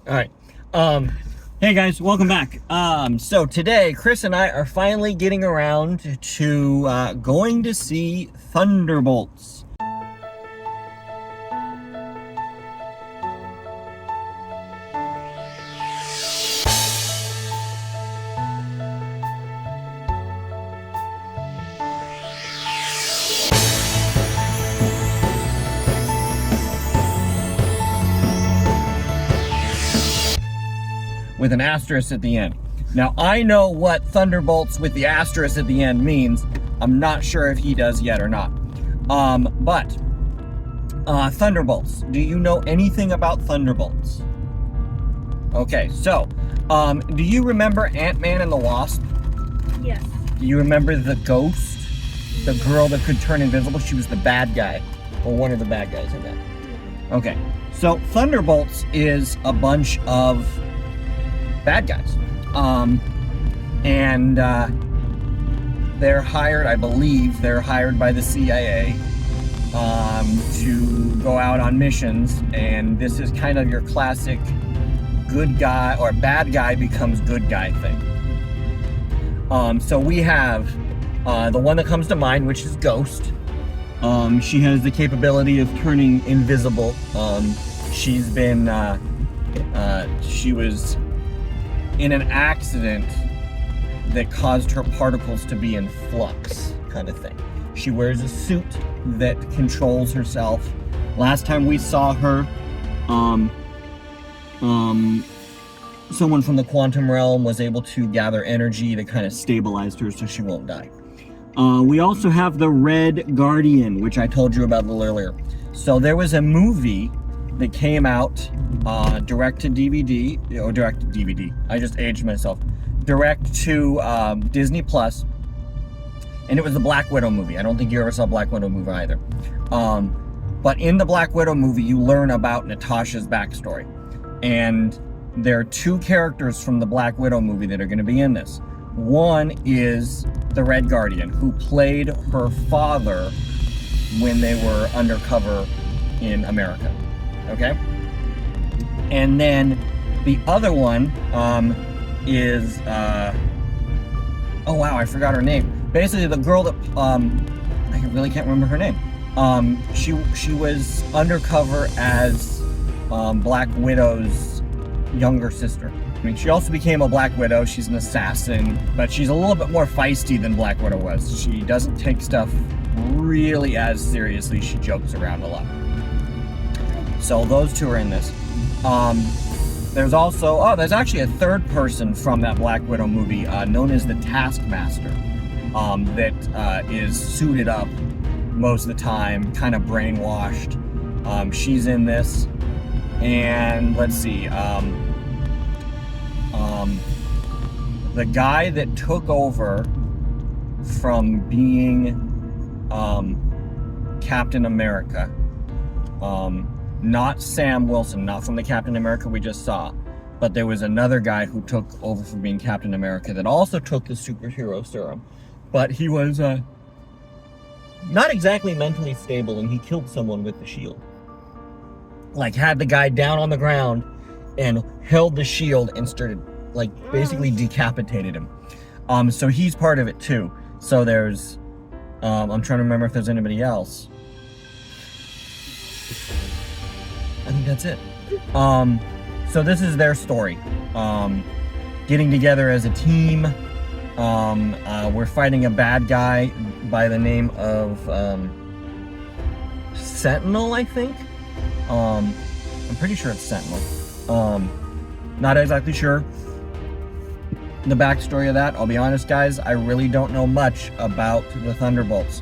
All right. Hey guys, welcome back. So today, Chris and I are finally getting around to going to see Thunderbolts. With an asterisk at the end. Now, I know what Thunderbolts with the asterisk at the end means. I'm not sure if he does yet or not. Thunderbolts. Do you know anything about Thunderbolts? Okay, so, do you remember Ant-Man and the Wasp? Yes. Do you remember the Ghost? The girl that could turn invisible? She was the bad guy, or one of the bad guys in that. Okay, so Thunderbolts is a bunch of bad guys. They're hired, I believe, they're hired by the CIA to go out on missions, and this is kind of your classic good guy or bad guy becomes good guy thing. So we have the one that comes to mind, which is Ghost. She has the capability of turning invisible. She was in an accident that caused her particles to be in flux, kind of thing. She wears a suit that controls herself. Last time we saw her, someone from the quantum realm was able to gather energy to kind of stabilize her so she won't die. We also have the Red Guardian, which I told you about a little earlier. So there was a movie that came out direct to DVD, or direct to DVD. I just aged myself. Direct to Disney Plus, and it was the Black Widow movie. I don't think you ever saw Black Widow movie either. But in the Black Widow movie, you learn about Natasha's backstory, and there are two characters from the Black Widow movie that are going to be in this. One is the Red Guardian, who played her father when they were undercover in America. Okay? And then the other one is oh wow, I forgot her name. Basically the girl that I really can't remember her name. She was undercover as Black Widow's younger sister. I mean, she also became a Black Widow. She's an assassin, but she's a little bit more feisty than Black Widow was. She doesn't take stuff really as seriously. She jokes around a lot. So those two are in this. There's also, there's actually a third person from that Black Widow movie known as the Taskmaster that is suited up most of the time, kind of brainwashed. She's in this. And let's see, the guy that took over from being Captain America, not Sam Wilson, not from the Captain America we just saw, but there was another guy who took over from being Captain America that also took the superhero serum, but he was not exactly mentally stable, and he killed someone with the shield. Like, had the guy down on the ground and held the shield and started, like, basically decapitated him. So he's part of it too. So there's, I'm trying to remember if there's anybody else. I think that's it. So this is their story. Getting together as a team. We're fighting a bad guy by the name of Sentinel, I think. I'm pretty sure it's Sentinel. Not exactly sure the backstory of that. I'll be honest, guys, I really don't know much about the Thunderbolts.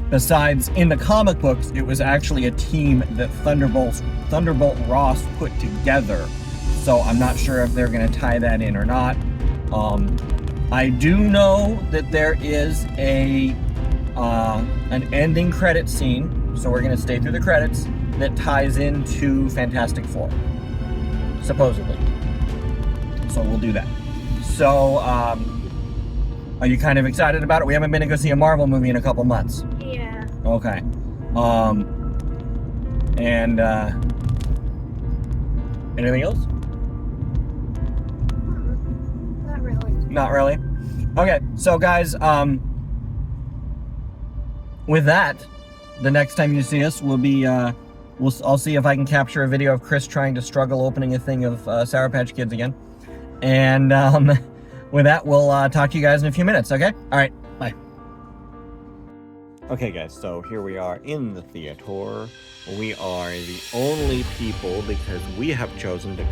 Besides, in the comic books, it was actually a team that Thunderbolt Ross put together. So I'm not sure if they're going to tie that in or not. I do know that there is an ending credit scene, so we're going to stay through the credits, that ties into Fantastic Four, supposedly. So we'll do that. So, are you kind of excited about it? We haven't been to go see a Marvel movie in a couple months. Yeah. Okay. Anything else? Not really. Not really? Okay, so guys, with that, the next time you see us, we'll be, I'll see if I can capture a video of Chris trying to struggle opening a thing of Sour Patch Kids again. And with that, we'll talk to you guys in a few minutes, okay? All right, bye. Okay, guys, so here we are in the theater. We are the only people, because we have chosen to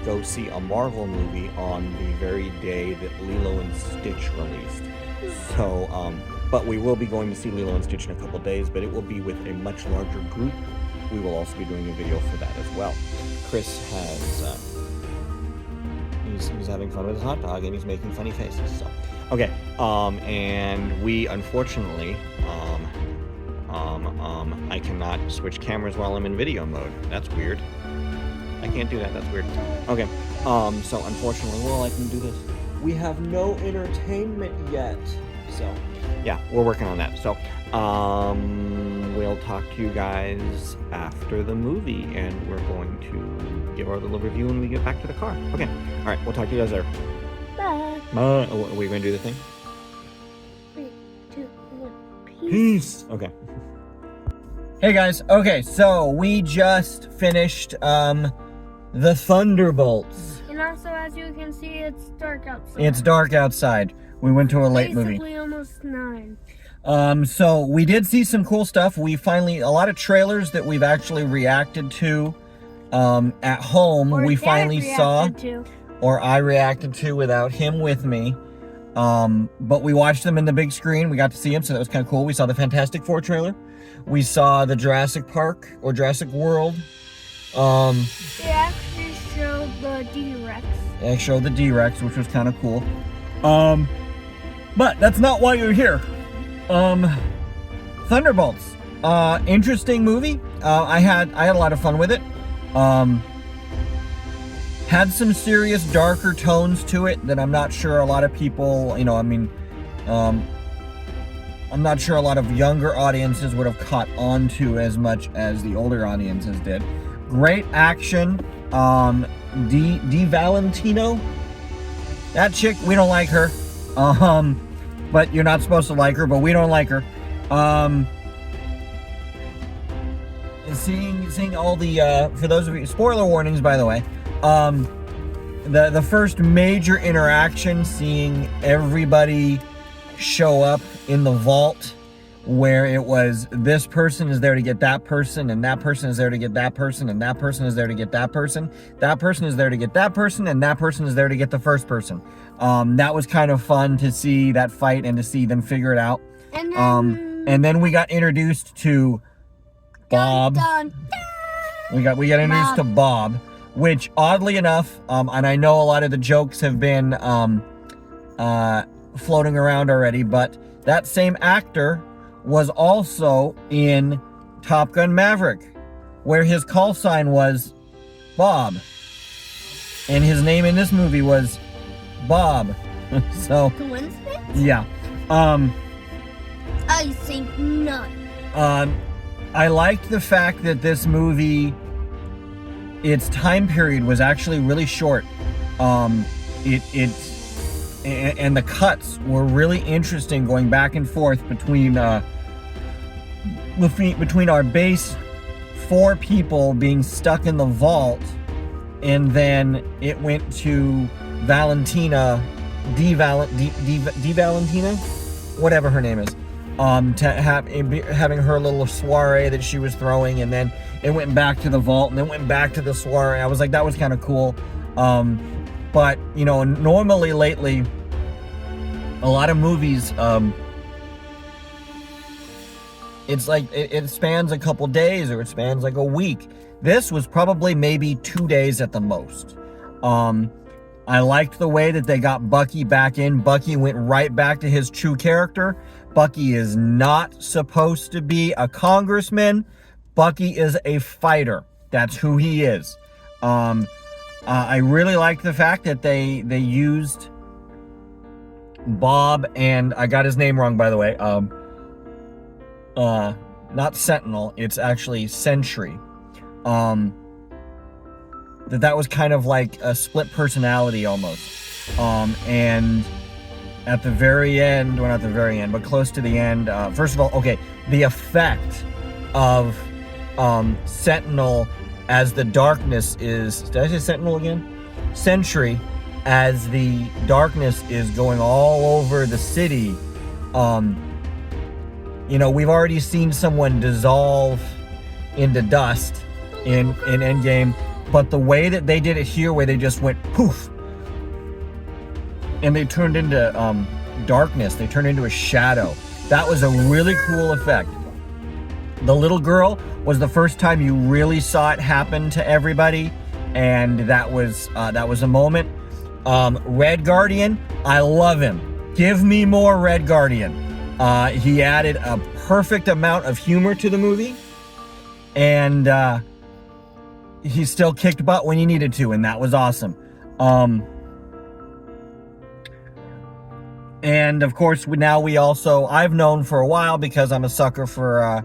go see a Marvel movie on the very day that Lilo and Stitch released. So, but we will be going to see Lilo and Stitch in a couple days, but it will be with a much larger group. We will also be doing a video for that as well. Chris has, he's having fun with his hot dog and he's making funny faces, so. Okay, and we unfortunately, I cannot switch cameras while I'm in video mode. That's weird. I can't do that, that's weird. Okay, so unfortunately, well, I can do this. We have no entertainment yet. So, yeah, we're working on that. So, we'll talk to you guys after the movie, and we're going to give our little review when we get back to the car. Okay, all right, we'll talk to you guys there. Bye. Are we going to do the thing? 3, 2, 1, Peace. Okay. Hey guys, okay, so we just finished the Thunderbolts. And also, as you can see, it's dark outside. It's dark outside. We went to a late movie. Basically almost 9. So we did see some cool stuff. We finally, a lot of trailers that we've actually reacted to at home, Or we Dad finally saw. reacted to. Or I reacted to without him with me. But we watched them in the big screen. We got to see them, so that was kind of cool. We saw the Fantastic Four trailer. We saw the Jurassic Park or Jurassic World. They actually showed the D-Rex. They showed the D-Rex, which was kind of cool. But that's not why you're here. Thunderbolts. Interesting movie. I had a lot of fun with it. Had some serious darker tones to it that I'm not sure a lot of people, I'm not sure a lot of younger audiences would have caught on to as much as the older audiences did. Great action. Di Valentino, that chick, we don't like her. But you're not supposed to like her, but we don't like her. Seeing all the, for those of you, spoiler warnings, by the way, the first major interaction, seeing everybody show up in the vault, where it was this person is there to get that person, and that person is there to get that person, and that person is there to get that person, that person is there to get that person, and that person is there to get the first person. That was kind of fun to see that fight and to see them figure it out. And then we got introduced to Bob. Dun, dun, dun. We got introduced to Bob, which oddly enough, and I know a lot of the jokes have been floating around already, but that same actor was also in Top Gun Maverick, where his call sign was Bob, and his name in this movie was Bob. So Coincidence? yeah. I think not. I liked the fact that this movie, its time period was actually really short. And the cuts were really interesting, going back and forth between our base 4 people being stuck in the vault, and then it went to Valentina, Valentina, whatever her name is, having her little soiree that she was throwing, and then it went back to the vault, and then went back to the soiree. I was like, that was kind of cool. But, normally lately, a lot of movies, it's like, it spans a couple days, or it spans like a week. This was probably maybe 2 days at the most. I liked the way that they got Bucky back in. Bucky went right back to his true character. Bucky is not supposed to be a congressman. Bucky is a fighter. That's who he is. I really like the fact that they used Bob, and I got his name wrong, by the way. Not Sentinel, it's actually Sentry. that was kind of like a split personality almost. And at the very end, well, not the very end, but close to the end, first of all, okay, the effect of Sentinel as the darkness is, did I say Sentinel again? Sentry, as the darkness is going all over the city. You know, we've already seen someone dissolve into dust in Endgame, but the way that they did it here, where they just went poof, and they turned into darkness, they turned into a shadow. That was a really cool effect. The little girl was the first time you really saw it happen to everybody, and that was a moment. Red Guardian, I love him. Give me more Red Guardian. He added a perfect amount of humor to the movie, and he still kicked butt when he needed to, and that was awesome. And of course, I've known for a while, because I'm a sucker for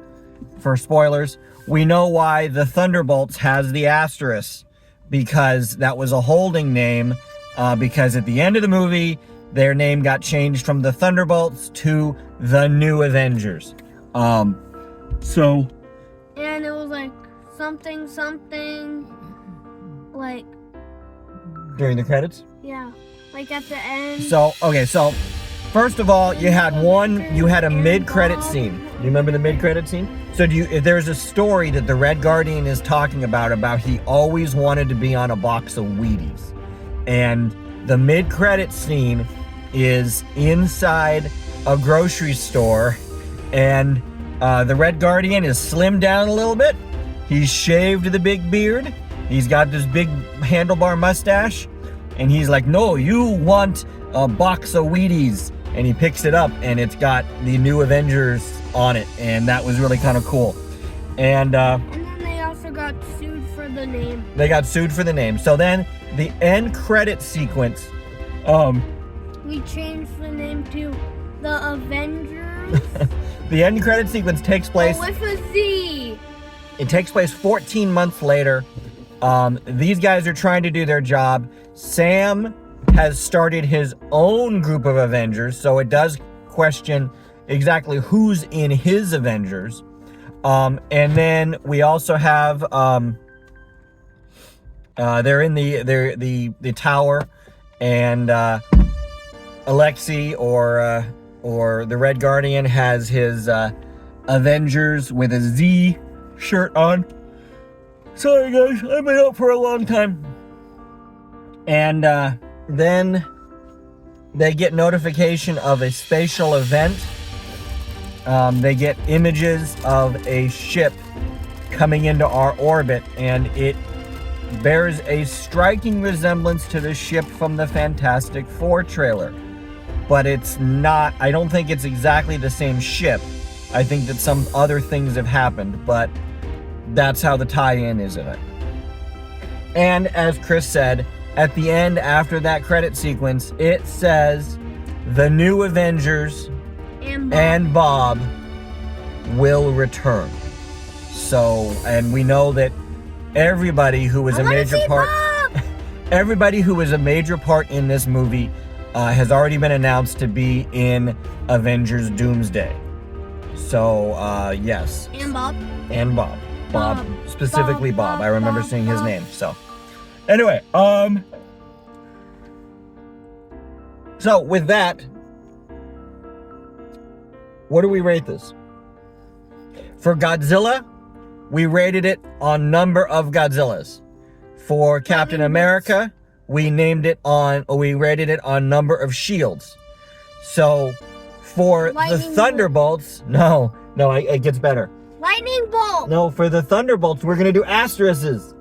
spoilers, we know why the Thunderbolts has the asterisk, because that was a holding name, because at the end of the movie, their name got changed from the Thunderbolts to the New Avengers. And it was like something, like... During the credits? Yeah, like at the end. So first of all, you had a mid-credit scene. Do you remember the mid-credit scene? So there's a story that the Red Guardian is talking about he always wanted to be on a box of Wheaties. And the mid-credit scene is inside a grocery store, and the Red Guardian is slimmed down a little bit. He's shaved the big beard. He's got this big handlebar mustache, and he's like, "No, you want a box of Wheaties." And he picks it up, and it's got the New Avengers on it, and that was really kind of cool. And then they also got sued for the name. They got sued for the name. So then the end credit sequence, we changed the name to the Avengers. the end credit sequence takes place. With a Z. It takes place 14 months later. These guys are trying to do their job. Sam has started his own group of Avengers, so it does question exactly who's in his Avengers. And then we also have they're in the tower, and Alexei or the Red Guardian has his Avengers with a Z shirt on. Sorry guys, I've been out for a long time. And then they get notification of a spatial event. They get images of a ship coming into our orbit, and it bears a striking resemblance to the ship from the Fantastic Four trailer. But it's not, I don't think it's exactly the same ship. I think that some other things have happened, but that's how the tie-in is in it. And as Chris said, at the end, after that credit sequence, it says the New Avengers and Bob will return. So, and we know that everybody who was a major part, everybody who was a major part in this movie has already been announced to be in Avengers Doomsday. So, yes. And Bob. And Bob. Bob, specifically Bob. I remember seeing his name. So, anyway, so with that, what do we rate this? For Godzilla, we rated it on number of Godzillas. For Captain America, we rated it on number of shields. So, for the Thunderbolts, no, it gets better. Lightning bolt. No, for the Thunderbolts, we're going to do asterisks.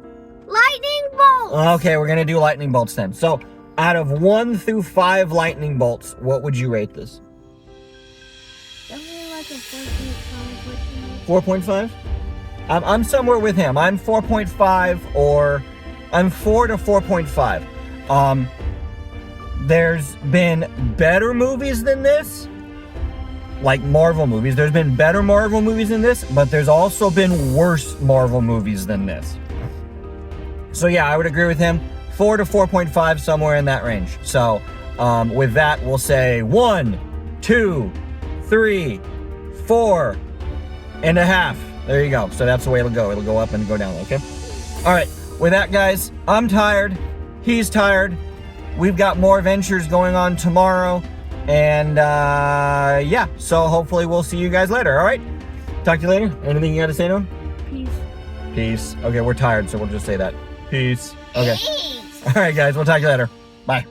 Lightning bolt. Okay, we're going to do lightning bolts then. So, out of 1 through 5 lightning bolts, what would you rate this? Definitely like a 4.5. 4.5? I'm somewhere with him. I'm 4.5, or I'm 4 to 4.5. There's been better movies than this. Like Marvel movies. There's been better Marvel movies than this, but there's also been worse Marvel movies than this. So yeah, I would agree with him. 4 to 4.5, somewhere in that range. So with that, we'll say 1, 2, 3, 4.5. There you go. So that's the way it'll go. It'll go up and go down, okay? All right, with that, guys, I'm tired. He's tired. We've got more adventures going on tomorrow. And yeah, so hopefully we'll see you guys later, all right? Talk to you later. Anything you got to say to him? Peace. Peace. Okay, we're tired, so we'll just say that. Peace. Okay. Peace. All right, guys, we'll talk to you later. Bye.